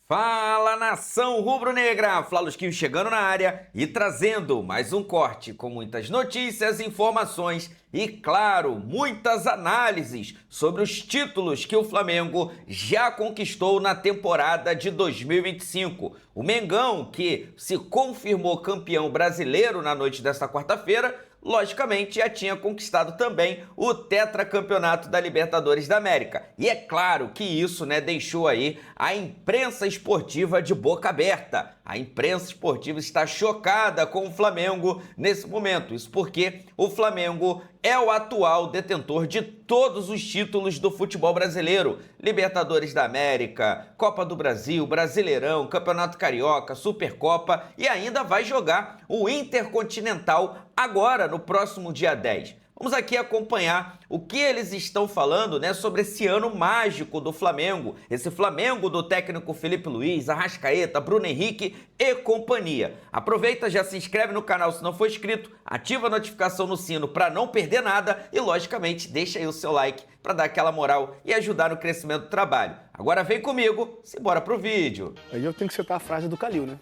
Fala, nação rubro-negra! Flalusquinho chegando na área e trazendo mais um corte com muitas notícias, informações e, claro, muitas análises sobre os títulos que o Flamengo já conquistou na temporada de 2025. O Mengão, que se confirmou campeão brasileiro na noite desta quarta-feira, logicamente já tinha conquistado também o tetracampeonato da Libertadores da América. E é claro que isso, deixou aí a imprensa esportiva de boca aberta. A imprensa esportiva está chocada com o Flamengo nesse momento. Isso porque o Flamengo é o atual detentor de todos os títulos do futebol brasileiro. Libertadores da América, Copa do Brasil, Brasileirão, Campeonato Carioca, Supercopa e ainda vai jogar o Intercontinental agora, no próximo dia 10. Vamos aqui acompanhar o que eles estão falando, sobre esse ano mágico do Flamengo. Esse Flamengo do técnico Felipe Luiz, Arrascaeta, Bruno Henrique e companhia. Aproveita, já se inscreve no canal se não for inscrito, ativa a notificação no sino para não perder nada e, logicamente, deixa aí o seu like para dar aquela moral e ajudar no crescimento do trabalho. Agora vem comigo, simbora pro vídeo. Aí eu tenho que citar a frase do Calil, né?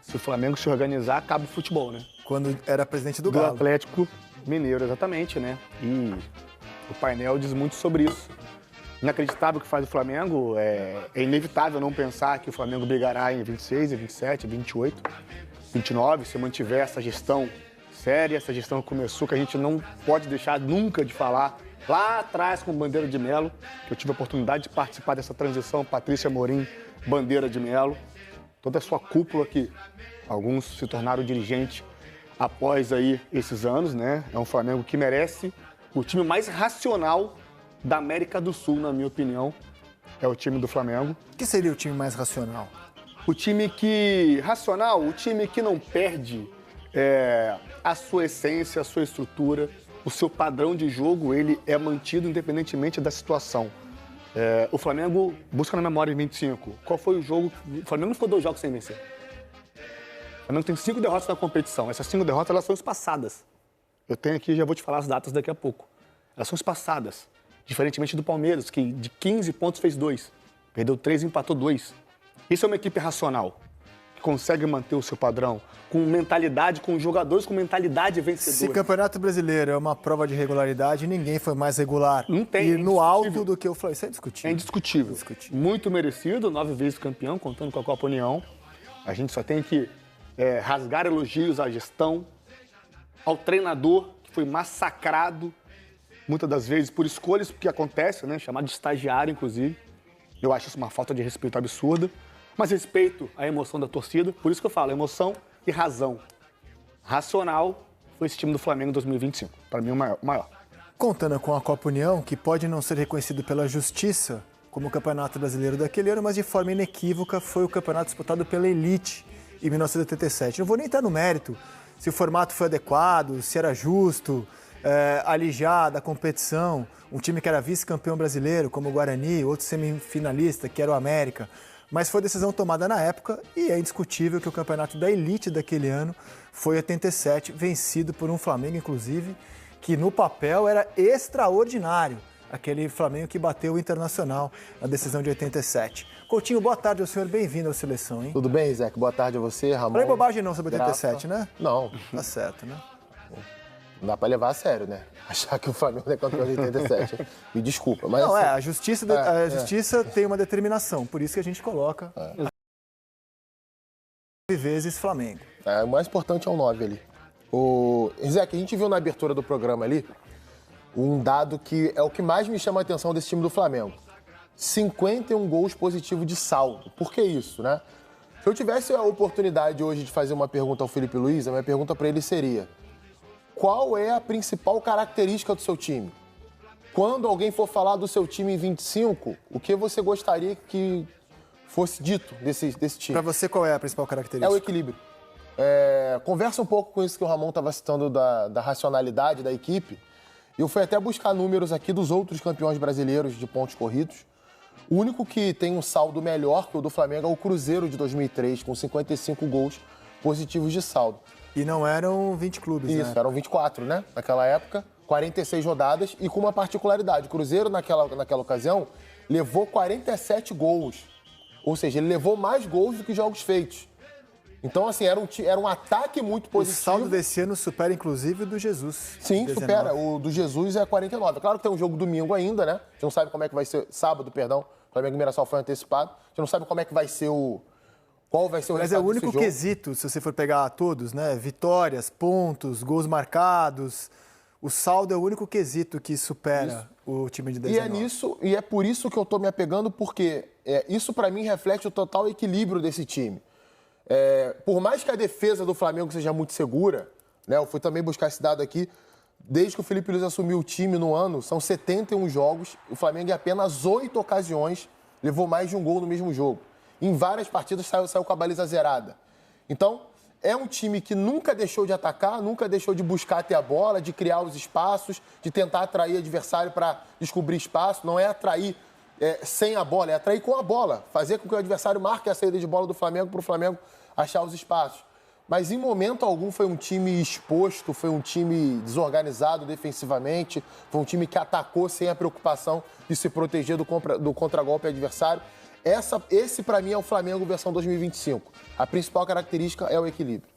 Se o Flamengo se organizar, acaba o futebol, né? Quando era presidente do Galo. Atlético Mineiro, exatamente, né? E o painel diz muito sobre isso. Inacreditável o que faz o Flamengo, é inevitável não pensar que o Flamengo brigará em 26, 27, 28, 29, se mantiver essa gestão séria, essa gestão que começou, que a gente não pode deixar nunca de falar. Lá atrás, com Bandeira de Melo, que eu tive a oportunidade de participar dessa transição, Patrícia Amorim, Bandeira de Melo, toda a sua cúpula que alguns se tornaram dirigentes após aí esses anos, né? É um Flamengo que merece o time mais racional da América do Sul, na minha opinião. É o time do Flamengo. O que seria o time mais racional? O time racional, o time que não perde a sua essência, a sua estrutura, o seu padrão de jogo, ele é mantido independentemente da situação. O Flamengo busca na memória em 25. Qual foi o jogo? O Flamengo não ficou 2 jogos sem vencer. O Flamengo tem 5 derrotas na competição. Essas 5 derrotas, elas são espaçadas. Eu tenho aqui, já vou te falar as datas daqui a pouco. Elas são espaçadas. Diferentemente do Palmeiras, que de 15 pontos fez 2. Perdeu 3 e empatou 2. Isso é uma equipe racional, que consegue manter o seu padrão, com mentalidade, com jogadores com mentalidade vencedora. Se Campeonato Brasileiro é uma prova de regularidade, ninguém foi mais regular. Não tem. E no alto do que o Flamengo. Isso é indiscutível. É indiscutível. Muito merecido, 9 vezes campeão, contando com a Copa União. A gente só tem que rasgar elogios à gestão, ao treinador, que foi massacrado, muitas das vezes, por escolhas que acontecem, né? Chamado de estagiário, inclusive. Eu acho isso uma falta de respeito absurda. Mas respeito à emoção da torcida, por isso que eu falo, emoção e razão. Racional foi esse time do Flamengo em 2025, para mim o maior. Contando com a Copa União, que pode não ser reconhecido pela justiça como o Campeonato Brasileiro daquele ano, mas de forma inequívoca foi o campeonato disputado pela elite em 1987. Não vou nem entrar no mérito se o formato foi adequado, se era justo, alijar da competição, um time que era vice-campeão brasileiro, como o Guarani, outro semifinalista, que era o América. Mas foi decisão tomada na época e é indiscutível que o campeonato da elite daquele ano foi 87, vencido por um Flamengo, inclusive, que no papel era extraordinário. Aquele Flamengo que bateu o Internacional na decisão de 87. Coutinho, boa tarde ao senhor, bem-vindo à seleção, hein? Tudo bem, Isaac? Boa tarde a você, Ramon. Falei bobagem não sobre 87, né? Não. Tá certo, né? Não dá pra levar a sério, né? Achar que o Flamengo é campeão de 87. Me desculpa, mas... Não, assim, a justiça tem uma determinação, por isso que a gente coloca 9 vezes Flamengo. O mais importante é o 9 ali. Isaac, a gente viu na abertura do programa ali um dado que é o que mais me chama a atenção desse time do Flamengo. 51 gols positivos de saldo. Por que isso, né? Se eu tivesse a oportunidade hoje de fazer uma pergunta ao Felipe Luiz, a minha pergunta para ele seria: qual é a principal característica do seu time? Quando alguém for falar do seu time em 25, o que você gostaria que fosse dito desse time? Para você, qual é a principal característica? É o equilíbrio. Conversa um pouco com isso que o Ramon estava citando da racionalidade da equipe. Eu fui até buscar números aqui dos outros campeões brasileiros de pontos corridos. O único que tem um saldo melhor que o do Flamengo é o Cruzeiro de 2003, com 55 gols positivos de saldo. E não eram 20 clubes, Isso, né? eram 24, né? Naquela época, 46 rodadas e com uma particularidade. O Cruzeiro, naquela ocasião, levou 47 gols. Ou seja, ele levou mais gols do que jogos feitos. Então, assim, era um ataque muito positivo. O saldo desse ano supera, inclusive, o do Jesus. Sim, 19. supera. O do Jesus é 49. Claro que tem um jogo domingo ainda, né? A gente não sabe como é que vai ser... Sábado, perdão. O Flamengo e Mirassol foi antecipado. A gente não sabe como é que vai ser qual vai ser o Mas é o resultado único desse jogo. quesito, se você for pegar todos, né? Vitórias, pontos, gols marcados. O saldo é o único quesito que supera o time de 19. E é por isso que eu tô me apegando, porque isso para mim reflete o total equilíbrio desse time. Por mais que a defesa do Flamengo seja muito segura, né? Eu fui também buscar esse dado aqui. Desde que o Felipe Luiz assumiu o time no ano, são 71 jogos. O Flamengo, em apenas 8 ocasiões, levou mais de um gol no mesmo jogo. Em várias partidas, saiu com a baliza zerada. Então, é um time que nunca deixou de atacar, nunca deixou de buscar ter a bola, de criar os espaços, de tentar atrair adversário para descobrir espaço. Não é atrair sem a bola, é atrair com a bola. Fazer com que o adversário marque a saída de bola do Flamengo para o Flamengo achar os espaços. Mas em momento algum foi um time exposto, foi um time desorganizado defensivamente, foi um time que atacou sem a preocupação de se proteger do contragolpe adversário. Esse, para mim, é o Flamengo versão 2025. A principal característica é o equilíbrio.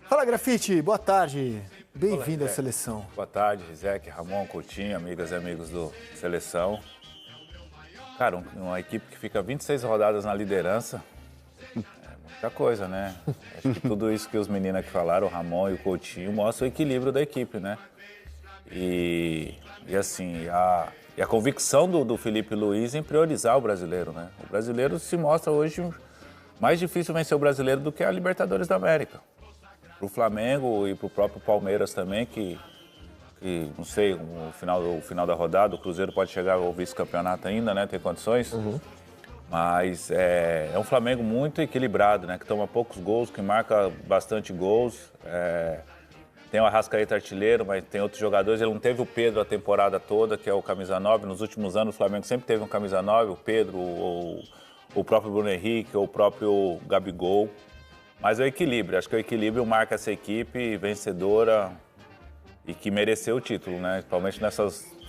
Fala, Grafite. Boa tarde. Bem-vindo à Seleção. Boa tarde, Rizek, Ramon, Coutinho, amigas e amigos do Seleção. Cara, uma equipe que fica 26 rodadas na liderança é muita coisa, né? Acho que tudo isso que os meninos aqui falaram, o Ramon e o Coutinho, mostra o equilíbrio da equipe, né? E assim, a convicção do Felipe Luiz em priorizar o brasileiro, né? O brasileiro se mostra hoje mais difícil vencer o brasileiro do que a Libertadores da América. Para o Flamengo e para o próprio Palmeiras também, que não sei, o final da rodada, o Cruzeiro pode chegar ao vice-campeonato ainda, né? Tem condições. Mas é um Flamengo muito equilibrado, né? Que toma poucos gols, que marca bastante gols. Tem o Arrascaeta artilheiro, mas tem outros jogadores. Ele não teve o Pedro a temporada toda, que é o camisa 9. Nos últimos anos o Flamengo sempre teve um camisa 9, o Pedro, o próprio Bruno Henrique, ou o próprio Gabigol. Mas é o equilíbrio. Acho que o equilíbrio marca essa equipe vencedora e que mereceu o título, né? Principalmente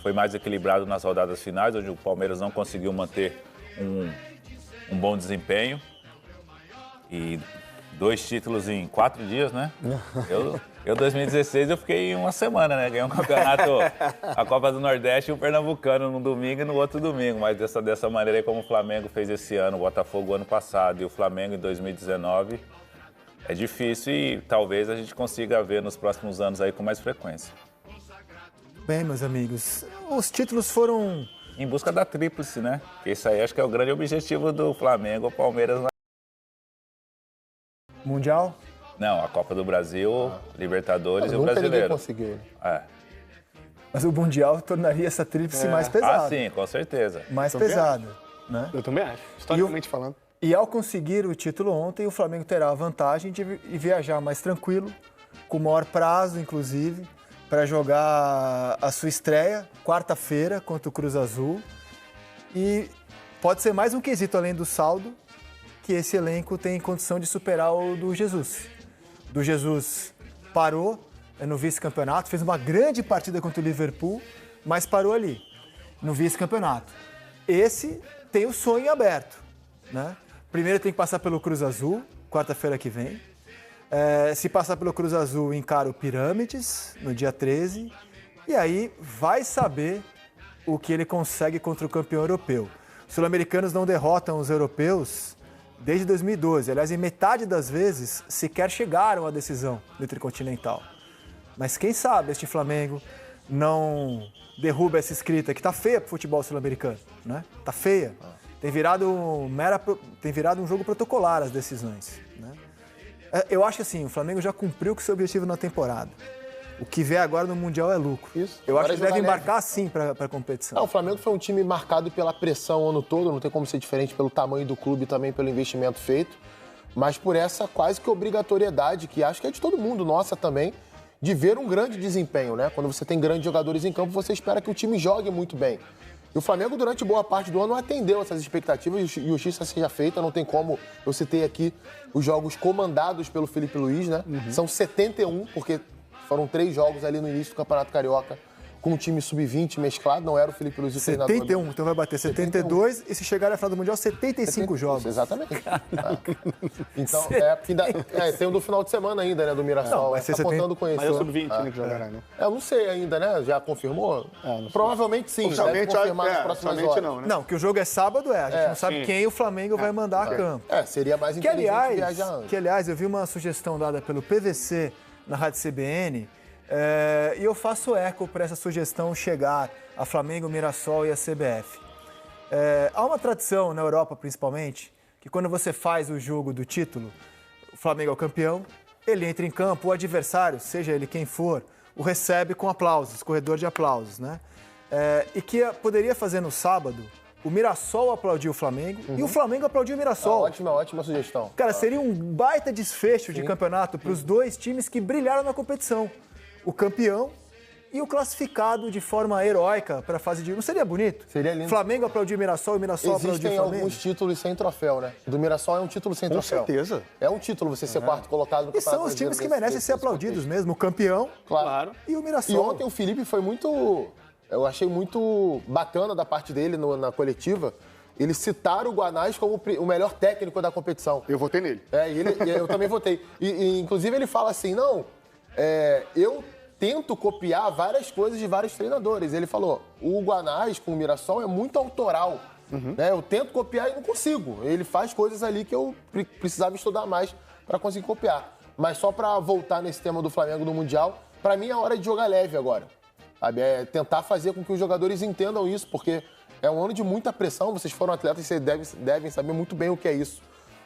foi mais equilibrado nas rodadas finais, onde o Palmeiras não conseguiu manter um bom desempenho. E 2 títulos em 4 dias, né? Eu 2016, eu fiquei uma semana, né? Ganhei um campeonato, a Copa do Nordeste e o Pernambucano num domingo e no outro domingo. Mas dessa maneira aí, como o Flamengo fez esse ano, o Botafogo ano passado e o Flamengo em 2019, é difícil e talvez a gente consiga ver nos próximos anos aí com mais frequência. Bem, meus amigos, os títulos foram... Em busca da tríplice, né? Porque isso aí acho que é o grande objetivo do Flamengo, o Palmeiras... Mundial? Não, a Copa do Brasil, Libertadores e o Brasileiro. Nunca ninguém conseguiu. Mas o Mundial tornaria essa tríplice mais pesada. Ah, sim, com certeza. Mais pesada, né? Eu também acho, historicamente falando. E ao conseguir o título ontem, o Flamengo terá a vantagem de viajar mais tranquilo, com maior prazo, inclusive, para jogar a sua estreia, quarta-feira, contra o Cruz Azul. E pode ser mais um quesito, além do saldo, que esse elenco tem condição de superar o do Jesus. Do Jesus parou no vice-campeonato, fez uma grande partida contra o Liverpool, mas parou ali, no vice-campeonato. Esse tem o sonho aberto, né? Primeiro tem que passar pelo Cruz Azul, quarta-feira que vem. Se passar pelo Cruz Azul, encara o Pirâmides, no dia 13. E aí vai saber o que ele consegue contra o campeão europeu. Os sul-americanos não derrotam os europeus desde 2012. Aliás, em metade das vezes, sequer chegaram à decisão do Intercontinental. Mas quem sabe este Flamengo não derruba essa escrita, que tá feia pro futebol sul-americano, né? Tá feia. Tem virado um jogo protocolar as decisões, né? Eu acho que assim, o Flamengo já cumpriu com o seu objetivo na temporada. O que vier agora no Mundial é lucro. Isso. Eu Agora acho que deve embarcar sim para a competição. O Flamengo foi um time marcado pela pressão o ano todo, não tem como ser diferente pelo tamanho do clube e também pelo investimento feito, mas por essa quase que obrigatoriedade, que acho que é de todo mundo, nossa também, de ver um grande desempenho, né? Quando você tem grandes jogadores em campo, você espera que o time jogue muito bem. E o Flamengo, durante boa parte do ano, atendeu essas expectativas e justiça seja feita. Não tem como, eu citei aqui os jogos comandados pelo Felipe Luiz, né? São 71, porque foram 3 jogos ali no início do Campeonato Carioca, com um time sub-20 mesclado, não era o Felipe Luiz o treinador. 71, então vai bater 72 e se chegar na final do Mundial, 75 jogos. Exatamente. Então, tem o do final de semana ainda, né, do Mirassol. Não, vai ser tá contando com Mas é isso. o sub-20, né, que jogará, né? Eu não sei ainda, né? Já confirmou? não sei. Provavelmente sim. Deve confirmar nas próximas horas. não, né? Não, que o jogo é sábado, a gente não sabe quem o Flamengo vai mandar a campo. Seria mais Que inteligente viajar antes. aliás, eu vi uma sugestão dada pelo PVC na Rádio CBN e eu faço eco para essa sugestão chegar a Flamengo, Mirassol e a CBF. Há uma tradição na Europa, principalmente, que quando você faz o jogo do título, o Flamengo é o campeão, ele entra em campo, o adversário, seja ele quem for, o recebe com aplausos, corredor de aplausos, né? E que poderia fazer no sábado o Mirassol aplaudir o Flamengo e o Flamengo aplaudir o Mirassol. Ótima sugestão. Cara, seria um baita desfecho de campeonato para os dois times que brilharam na competição. O campeão e o classificado de forma heróica para a fase de... Não seria bonito? Seria lindo. Flamengo aplaudir o Mirassol e o Mirassol aplaudir o Existem Flamengo. alguns títulos sem troféu, né? Do Mirassol é um título sem troféu. Com certeza. É um título você ser quarto colocado no E são os times que merecem ser aplaudidos mesmo. O campeão Claro. e o Mirassol. E ontem o Felipe foi muito... Eu achei muito bacana da parte dele na coletiva. Ele citar o Guanais como o melhor técnico da competição. Eu votei nele. E eu também votei. Inclusive, ele fala assim, eu tento copiar várias coisas de vários treinadores. Ele falou, o Guanais com o Mirassol é muito autoral. Né? Eu tento copiar e não consigo. Ele faz coisas ali que eu precisava estudar mais para conseguir copiar. Mas só para voltar nesse tema do Flamengo no Mundial, para mim é hora de jogar leve agora. Sabe? É tentar fazer com que os jogadores entendam isso, porque é um ano de muita pressão. Vocês foram atletas e vocês devem saber muito bem o que é isso.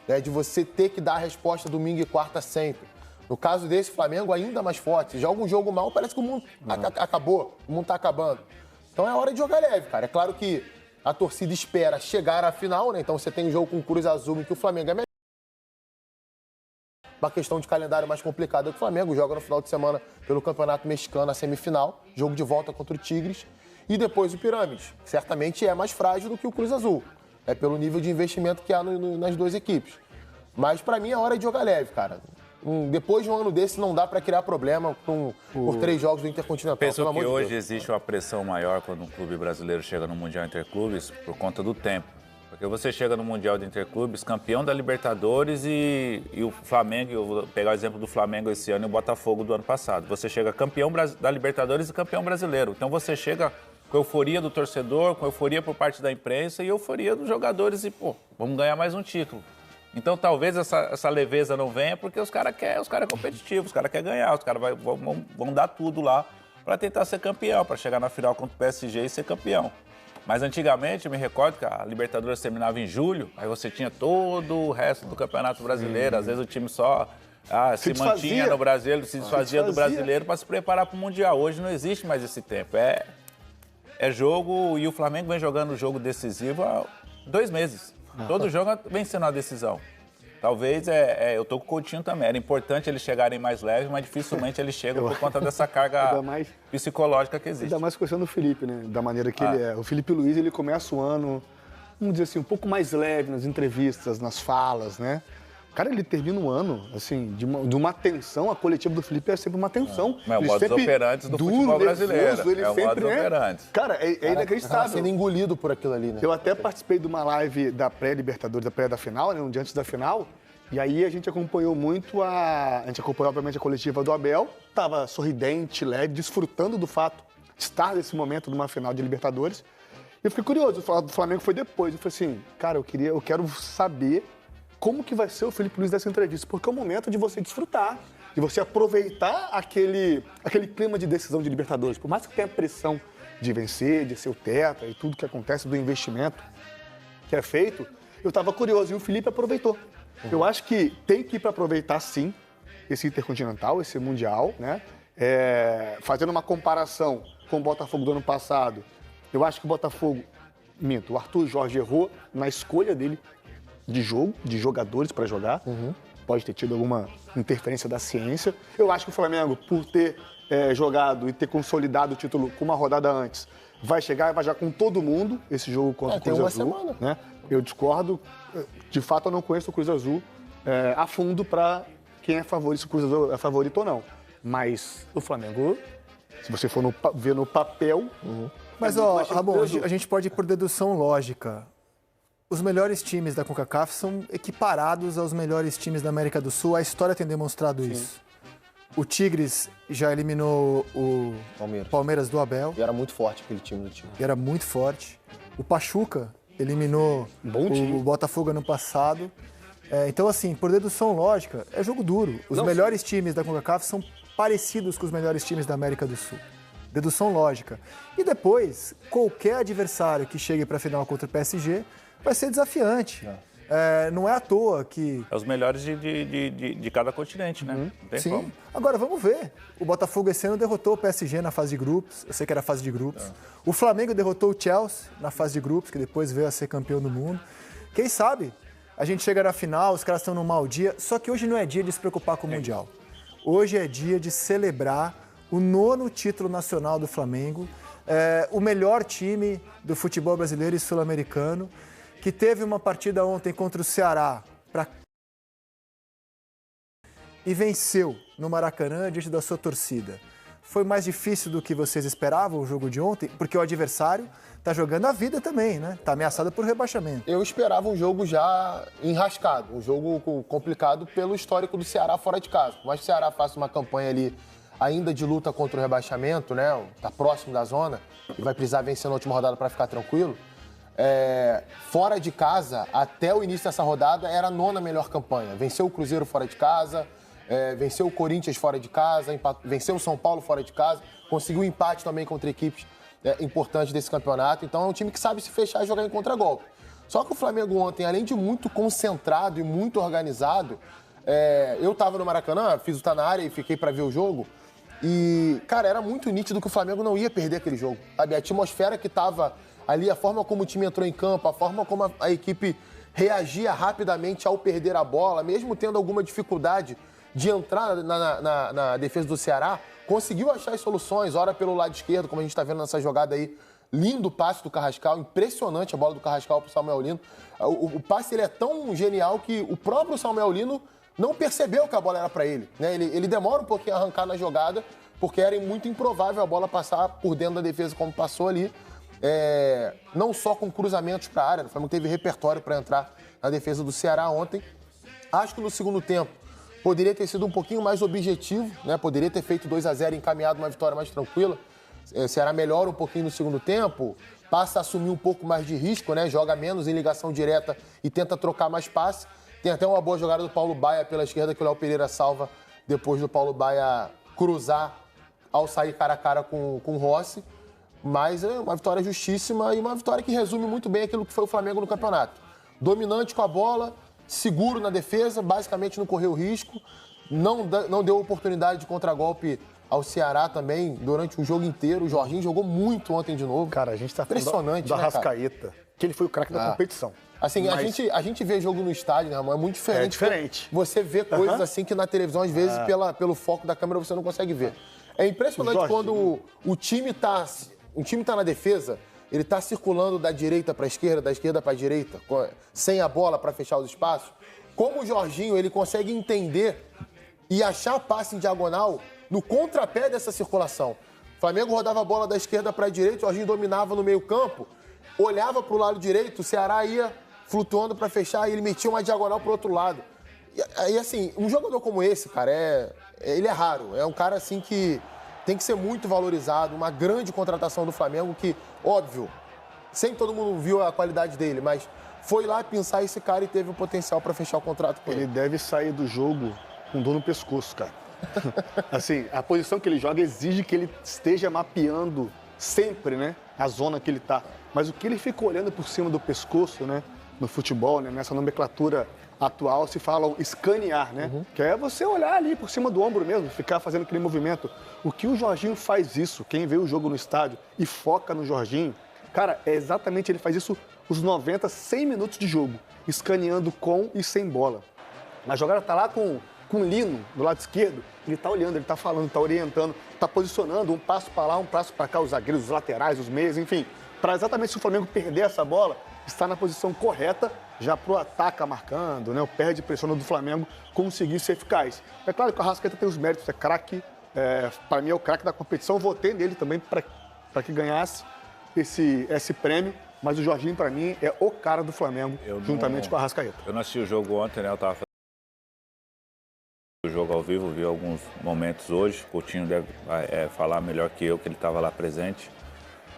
Né? De você ter que dar a resposta domingo e quarta sempre. No caso desse Flamengo, ainda mais forte. Joga um jogo mal, parece que o mundo acabou, o mundo tá acabando. Então é hora de jogar leve, cara. É claro que a torcida espera chegar à final, né? Então você tem um jogo com o Cruz Azul em que o Flamengo é melhor. Uma questão de calendário mais complicada que o Flamengo joga no final de semana pelo Campeonato Mexicano, a semifinal, jogo de volta contra o Tigres, e depois o Pirâmides, que certamente é mais frágil do que o Cruz Azul, pelo nível de investimento que há nas duas equipes. Mas pra mim é hora de jogar leve, cara. Depois de um ano desse não dá pra criar problema por 3 jogos do Intercontinental. Penso que hoje existe uma pressão maior quando um clube brasileiro chega no Mundial Interclubes por conta do tempo. Porque você chega no Mundial de Interclubes, campeão da Libertadores e o Flamengo, eu vou pegar o exemplo do Flamengo esse ano e o Botafogo do ano passado. Você chega campeão da Libertadores e campeão brasileiro. Então você chega com euforia do torcedor, com euforia por parte da imprensa e euforia dos jogadores e, vamos ganhar mais um título. Então talvez essa leveza não venha porque os caras competitivos, os caras querem ganhar, os caras vão dar tudo lá para tentar ser campeão, para chegar na final contra o PSG e ser campeão. Mas antigamente, eu me recordo que a Libertadores terminava em julho, aí você tinha todo o resto do Campeonato Brasileiro, às vezes o time só se mantinha no Brasil, se desfazia do brasileiro para se preparar para o Mundial. Hoje não existe mais esse tempo, é jogo, e o Flamengo vem jogando o jogo decisivo há 2 meses. Todo jogo vem sendo uma decisão. Talvez, eu tô com o Coutinho também, era importante eles chegarem mais leves, mas dificilmente eles chegam por conta dessa carga psicológica que existe. Ainda mais questão do Felipe, né? Da maneira que ele é. O Felipe Luiz, ele começa o ano, vamos dizer assim, um pouco mais leve nas entrevistas, nas falas, né? Cara, ele termina um ano, assim, de uma tensão, a coletiva do Felipe é sempre uma tensão. É o modus operandi do futebol brasileiro. Ele o modus operandi. Cara, é inacreditável. Sendo engolido por aquilo ali, né? Eu até participei de uma live da pré-Libertadores, da pré da final, né? Um dia antes da final. E aí a gente acompanhou muito a gente acompanhou, obviamente, a coletiva do Abel. Tava sorridente, leve, desfrutando do fato de estar nesse momento numa final de Libertadores. E eu fiquei curioso, o do Flamengo foi depois. Eu falei assim, cara, eu quero saber como que vai ser o Felipe Luiz dessa entrevista, porque é o momento de você desfrutar, de você aproveitar aquele clima de decisão de Libertadores. Por mais que tenha pressão de vencer, de ser o tetra e tudo que acontece do investimento que é feito, eu estava curioso e o Felipe aproveitou. Eu acho que tem que ir para aproveitar, sim, esse Intercontinental, esse Mundial, né? Fazendo uma comparação com o Botafogo do ano passado, eu acho que o Botafogo, o Arthur Jorge errou na escolha dele de jogo, de jogadores para jogar. Pode ter tido alguma interferência da ciência. Eu acho que o Flamengo, por ter jogado e ter consolidado o título com uma rodada antes, vai chegar e vai jogar com todo mundo esse jogo contra o Cruz Azul. Tem uma semana. Né? Eu discordo. De fato, eu não conheço o Cruz Azul a fundo para quem é favorito, se o Cruz Azul é favorito ou não. Mas o Flamengo Se você for ver no papel... Mas, Ramon, a gente pode ir por dedução lógica. Os melhores times da CONCACAF são equiparados aos melhores times da América do Sul. A história tem demonstrado isso. O Tigres já eliminou o Palmeiras do Abel. E era muito forte aquele time do time. E era muito forte. O Pachuca eliminou o Botafogo ano passado. Então, assim, por dedução lógica, é jogo duro. Os melhores times da CONCACAF são parecidos com os melhores times da América do Sul. Dedução lógica. E depois, qualquer adversário que chegue para a final contra o PSG vai ser desafiante. Não é à toa que... É os melhores de cada continente, né? Não tem como. Agora, vamos ver. O Botafogo esse ano derrotou o PSG na fase de grupos. Eu sei que era fase de grupos. O Flamengo derrotou o Chelsea na fase de grupos, que depois veio a ser campeão do mundo. Quem sabe a gente chega na final, os caras estão num mau dia. Só que hoje não é dia de se preocupar com o Mundial. Hoje é dia de celebrar o 9º título nacional do Flamengo, o melhor time do futebol brasileiro e sul-americano, que teve uma partida ontem contra o Ceará e venceu no Maracanã diante da sua torcida. Foi mais difícil do que vocês esperavam o jogo de ontem? Porque o adversário está jogando a vida também, né? Está ameaçado por rebaixamento. Eu esperava um jogo já enrascado, um jogo complicado pelo histórico do Ceará fora de casa. Mas o Ceará faça uma campanha ali ainda de luta contra o rebaixamento, né? Está próximo da zona e vai precisar vencer na última rodada para ficar tranquilo. Fora de casa, até o início dessa rodada, era a 9ª melhor campanha. Venceu o Cruzeiro fora de casa, venceu o Corinthians fora de casa, venceu o São Paulo fora de casa, conseguiu um empate também contra equipes importantes desse campeonato. Então é um time que sabe se fechar e jogar em contragolpe. Só que o Flamengo ontem, além de muito concentrado e muito organizado, eu estava no Maracanã, fiz o Tá Na Área e fiquei para ver o jogo. E, cara, era muito nítido que o Flamengo não ia perder aquele jogo. Sabe? A atmosfera que estava ali, a forma como o time entrou em campo, a forma como a equipe reagia rapidamente ao perder a bola, mesmo tendo alguma dificuldade de entrar na defesa do Ceará, conseguiu achar as soluções, ora pelo lado esquerdo, como a gente está vendo nessa jogada aí, lindo passe do Carrascal, impressionante a bola do Carrascal para o Samuel Lino. O passe ele é tão genial que o próprio Samuel Lino não percebeu que a bola era para ele, né? Ele demora um pouquinho a arrancar na jogada, porque era muito improvável a bola passar por dentro da defesa como passou ali. Não só com cruzamentos para a área, o Flamengo teve repertório para entrar na defesa do Ceará ontem. Acho que no segundo tempo poderia ter sido um pouquinho mais objetivo, né? Poderia ter feito 2-0 e encaminhado uma vitória mais tranquila. O Ceará melhora um pouquinho no segundo tempo, passa a assumir um pouco mais de risco, né? Joga menos em ligação direta e tenta trocar mais passe. Tem até uma boa jogada do Paulo Baia pela esquerda, que o Léo Pereira salva depois do Paulo Baia cruzar ao sair cara a cara com o Rossi. Mas é uma vitória justíssima e uma vitória que resume muito bem aquilo que foi o Flamengo no campeonato. Dominante com a bola, seguro na defesa, basicamente não correu risco, não deu oportunidade de contragolpe ao Ceará também durante o jogo inteiro. O Jorginho jogou muito ontem de novo. Cara, a gente tá impressionante, do né, Arrascaeta, que ele foi o craque da competição. Assim, mas... a gente vê jogo no estádio, né, Ramon? É muito diferente. É diferente. Você vê coisas assim que na televisão, às vezes, pelo foco da câmera, você não consegue ver. É impressionante quando o time tá na defesa, ele tá circulando da direita para a esquerda, da esquerda para a direita, sem a bola para fechar os espaços. Como o Jorginho, ele consegue entender e achar passe em diagonal no contrapé dessa circulação. O Flamengo rodava a bola da esquerda para a direita, o Jorginho dominava no meio-campo, olhava para o lado direito, o Ceará ia flutuando para fechar e ele metia uma diagonal para o outro lado. E assim, um jogador como esse, cara, ele é raro. É um cara assim que tem que ser muito valorizado, uma grande contratação do Flamengo que, óbvio, sem todo mundo viu a qualidade dele, mas foi lá pensar esse cara e teve o potencial para fechar o contrato com ele. Ele deve sair do jogo com dor no pescoço, cara. Assim, a posição que ele joga exige que ele esteja mapeando sempre, né, a zona que ele tá. Mas o que ele fica olhando por cima do pescoço, né, no futebol, né, nessa nomenclatura atual, se fala escanear, né? Que é você olhar ali por cima do ombro mesmo, ficar fazendo aquele movimento. O que o Jorginho faz isso, quem vê o jogo no estádio e foca no Jorginho, cara, exatamente, ele faz isso os 90, 100 minutos de jogo, escaneando com e sem bola. A jogada tá lá com o Lino, do lado esquerdo, ele tá olhando, ele tá falando, tá orientando, tá posicionando um passo para lá, um passo para cá, os zagueiros, os laterais, os meias, enfim, para exatamente se o Flamengo perder essa bola, está na posição correta, já pro ataca marcando, né? O perde pressiona do Flamengo conseguir ser eficaz. É claro que o Arrascaeta tem os méritos, é craque, Para mim é o craque da competição. Eu votei nele também para que ganhasse esse prêmio. Mas o Jorginho, para mim, é o cara do Flamengo, juntamente com a Arrascaeta. Eu não assisti o jogo ontem, né? Eu tava fazendo o jogo ao vivo, vi alguns momentos hoje. O Coutinho deve falar melhor que eu, que ele estava lá presente.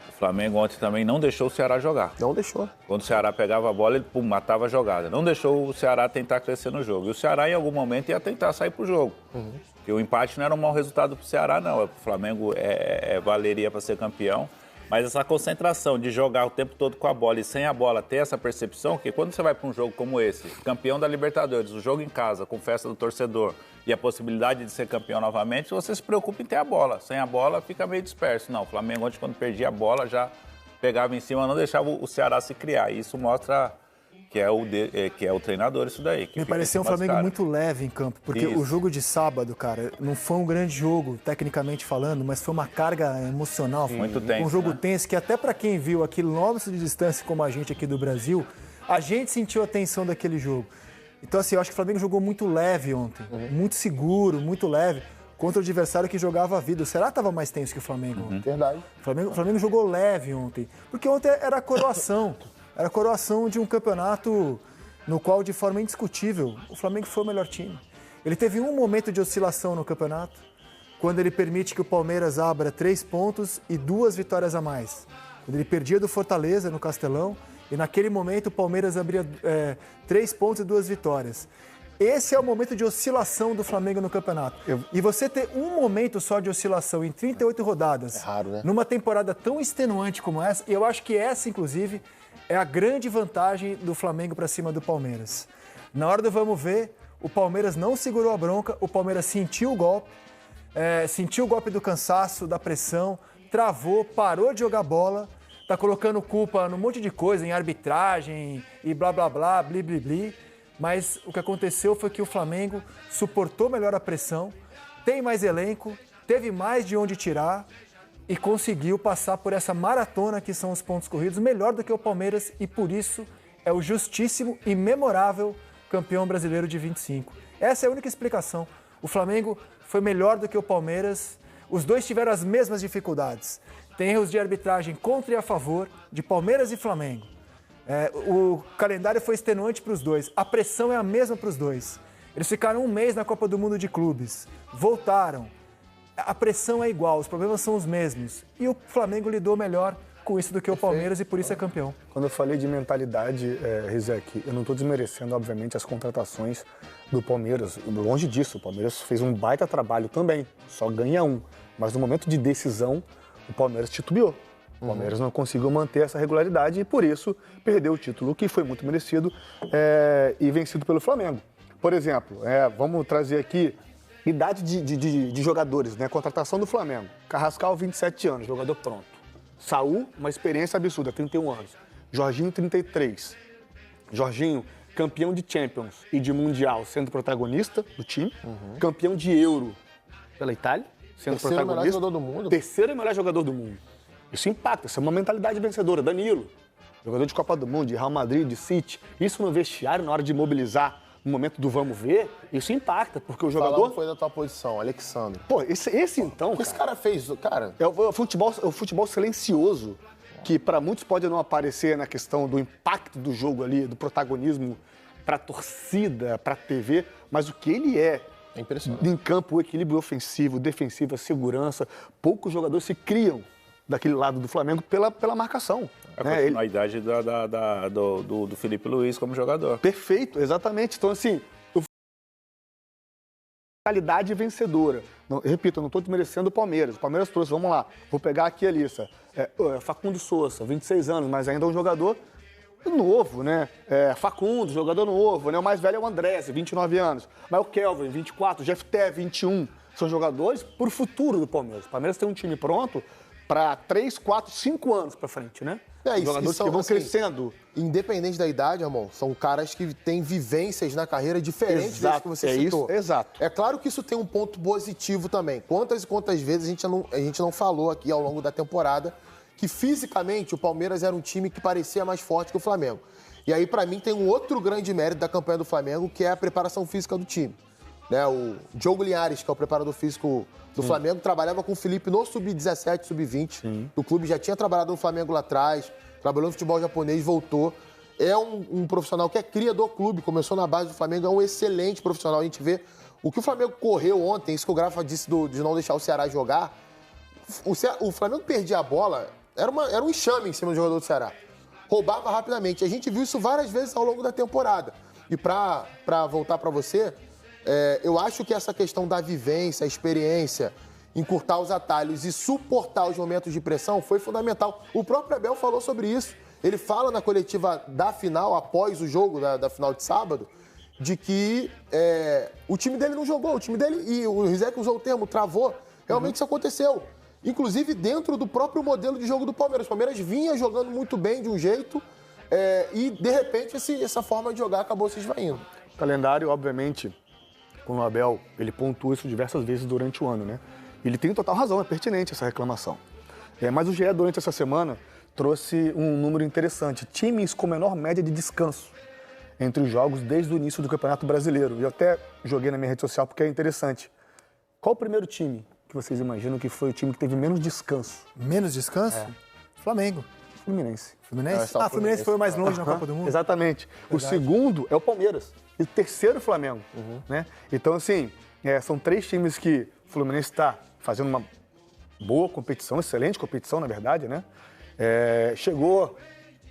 O Flamengo ontem também não deixou o Ceará jogar. Não deixou. Quando o Ceará pegava a bola, ele matava a jogada. Não deixou o Ceará tentar crescer no jogo. E o Ceará, em algum momento, ia tentar sair pro jogo. Porque o empate não era um mau resultado pro Ceará, não. O Flamengo valeria para ser campeão. Mas essa concentração de jogar o tempo todo com a bola e sem a bola ter essa percepção, que quando você vai para um jogo como esse, campeão da Libertadores, o jogo em casa, com festa do torcedor e a possibilidade de ser campeão novamente, você se preocupa em ter a bola. Sem a bola, fica meio disperso. Não, o Flamengo ontem, quando perdia a bola, já pegava em cima, não deixava o Ceará se criar. E isso mostra que é o treinador isso daí. Me pareceu um Flamengo muito leve em campo, porque o jogo de sábado, cara, não foi um grande jogo, tecnicamente falando, mas foi uma carga emocional. Muito tenso, um jogo né? tenso que até para quem viu a quilômetros de distância como a gente aqui do Brasil, a gente sentiu a tensão daquele jogo. Então, assim, eu acho que o Flamengo jogou muito leve ontem, muito seguro, muito leve, contra o adversário que jogava a vida. O Ceará estava mais tenso que o Flamengo ontem. Verdade. O Flamengo jogou leve ontem, porque ontem era a coroação. Era a coroação de um campeonato no qual, de forma indiscutível, o Flamengo foi o melhor time. Ele teve um momento de oscilação no campeonato, quando ele permite que o Palmeiras abra 3 pontos e 2 vitórias a mais. Quando ele perdia do Fortaleza no Castelão, e naquele momento o Palmeiras abria 3 pontos e 2 vitórias. Esse é o momento de oscilação do Flamengo no campeonato. E você ter um momento só de oscilação em 38 rodadas, raro, né? Numa temporada tão extenuante como essa, e eu acho que essa, inclusive, é a grande vantagem do Flamengo para cima do Palmeiras. Na hora do vamos ver, o Palmeiras não segurou a bronca, o Palmeiras sentiu o golpe do cansaço, da pressão, travou, parou de jogar bola, tá colocando culpa num monte de coisa, em arbitragem e blá blá blá, bli bli bli. Mas o que aconteceu foi que o Flamengo suportou melhor a pressão, tem mais elenco, teve mais de onde tirar e conseguiu passar por essa maratona que são os pontos corridos melhor do que o Palmeiras e por isso é o justíssimo e memorável campeão brasileiro de 25. Essa é a única explicação. O Flamengo foi melhor do que o Palmeiras, os dois tiveram as mesmas dificuldades. Tem erros de arbitragem contra e a favor de Palmeiras e Flamengo. O calendário foi extenuante para os dois, a pressão é a mesma para os dois. Eles ficaram um mês na Copa do Mundo de Clubes, voltaram. A pressão é igual, os problemas são os mesmos. E o Flamengo lidou melhor com isso do que o Palmeiras e por isso é campeão. Quando eu falei de mentalidade, Rizek, eu não estou desmerecendo, obviamente, as contratações do Palmeiras. Longe disso, o Palmeiras fez um baita trabalho também, só ganha um. Mas no momento de decisão, o Palmeiras titubeou. O Palmeiras não conseguiu manter essa regularidade e, por isso, perdeu o título, que foi muito merecido e vencido pelo Flamengo. Por exemplo, vamos trazer aqui idade de jogadores, né? Contratação do Flamengo. Carrascal, 27 anos, jogador pronto. Saúl, uma experiência absurda, 31 anos. Jorginho, 33. Jorginho, campeão de Champions e de Mundial, sendo protagonista do time. Campeão de Euro pela Itália, sendo Terceiro protagonista. melhor jogador do mundo. Terceiro melhor jogador do mundo. Isso impacta, isso é uma mentalidade vencedora. Danilo, jogador de Copa do Mundo, de Real Madrid, de City. Isso no vestiário, na hora de mobilizar, no momento do vamos ver, isso impacta, porque o jogador... Fala, foi da tua posição, Alexandre. Pô, esse então, O que esse cara fez, cara? é o futebol silencioso, que para muitos pode não aparecer na questão do impacto do jogo ali, do protagonismo para a torcida, para a TV, mas o que ele é impressionante. Em campo, o equilíbrio ofensivo, defensivo, a segurança, poucos jogadores se criam daquele lado do Flamengo pela marcação. A continuidade do Felipe Luiz como jogador. Perfeito, exatamente. Então, assim, mentalidade vencedora. Não, repito, eu não estou desmerecendo o Palmeiras. O Palmeiras trouxe, vamos lá, vou pegar aqui a lista. Facundo Sousa, 26 anos, mas ainda é um jogador novo, né? Facundo, jogador novo, né? O mais velho é o Andrés, 29 anos. Mas o Kelvin, 24, o Jeff Té, 21. São jogadores para o futuro do Palmeiras. O Palmeiras tem um time pronto para 3, 4, 5 anos para frente, né? Jogadores que vão crescendo. Independente da idade, irmão, são caras que têm vivências na carreira diferentes das que você citou. Isso, exato. É claro que isso tem um ponto positivo também. Quantas e quantas vezes a gente não falou aqui ao longo da temporada que fisicamente o Palmeiras era um time que parecia mais forte que o Flamengo. E aí, para mim, tem um outro grande mérito da campanha do Flamengo, que é a preparação física do time. né? O Diogo Linhares, que é o preparador físico do Flamengo, trabalhava com o Felipe no Sub-17, Sub-20. O clube já tinha trabalhado no Flamengo lá atrás, trabalhou no futebol japonês, voltou. É um profissional que é cria do clube, começou na base do Flamengo, é um excelente profissional. A gente vê o que o Flamengo correu ontem, isso que o Grafa disse de não deixar o Ceará jogar. O Flamengo perdia a bola, era um enxame em cima do jogador do Ceará. Roubava rapidamente. A gente viu isso várias vezes ao longo da temporada. E pra voltar pra você, eu acho que essa questão da vivência, a experiência, encurtar os atalhos e suportar os momentos de pressão foi fundamental. O próprio Abel falou sobre isso. Ele fala na coletiva da final, após o jogo da final de sábado, de que o time dele não jogou, o time dele, e o Rizek usou o termo, travou. Realmente isso aconteceu. Inclusive dentro do próprio modelo de jogo do Palmeiras. O Palmeiras vinha jogando muito bem de um jeito e, de repente, essa forma de jogar acabou se esvaindo. O calendário, obviamente, com o Abel, ele pontua isso diversas vezes durante o ano, né? Ele tem total razão, é pertinente essa reclamação. Mas o GE, durante essa semana, trouxe um número interessante. Times com menor média de descanso entre os jogos desde o início do Campeonato Brasileiro. Eu até joguei na minha rede social porque é interessante. Qual o primeiro time que vocês imaginam que foi o time que teve menos descanso? Menos descanso? Flamengo. Fluminense. Fluminense? Fluminense foi o mais longe na Copa do Mundo. Exatamente. Verdade. O segundo é o Palmeiras. E o terceiro, o Flamengo. Né? Então, assim, são 3 times que o Fluminense está fazendo uma boa competição, excelente competição, na verdade, né? Chegou,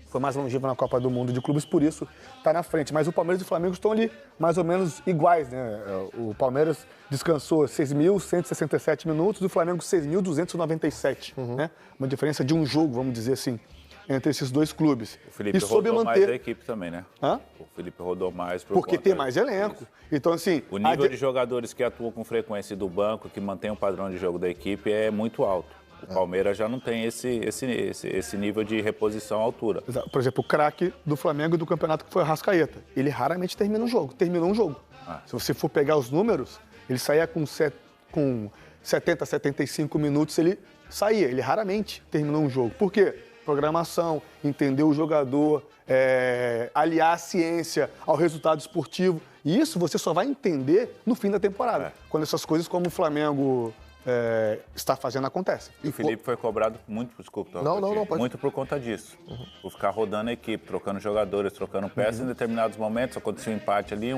foi mais longevo na Copa do Mundo de clubes, por isso está na frente. Mas o Palmeiras e o Flamengo estão ali mais ou menos iguais, né? O Palmeiras descansou 6.167 minutos e o Flamengo 6.297, né? Uma diferença de um jogo, vamos dizer assim, entre esses dois clubes. O Felipe rodou mais da equipe também, né? O Felipe rodou mais porque tem mais elenco. Então, assim, o nível de jogadores que atuam com frequência do banco, que mantém o padrão de jogo da equipe, é muito alto. O Palmeiras já não tem esse nível de reposição à altura. Por exemplo, o craque do Flamengo e do campeonato, que foi o Arrascaeta. Ele raramente termina um jogo. Terminou um jogo. Se você for pegar os números, ele saía com 70, 75 minutos, ele saía. Ele raramente terminou um jogo. Por quê? Programação, entender o jogador, aliar a ciência ao resultado esportivo. E isso você só vai entender no fim da temporada. Quando essas coisas como o Flamengo está fazendo acontecem. E o Felipe foi cobrado muito, desculpa, muito por conta disso. Por ficar rodando a equipe, trocando jogadores, trocando peças. Em determinados momentos aconteceu um empate ali.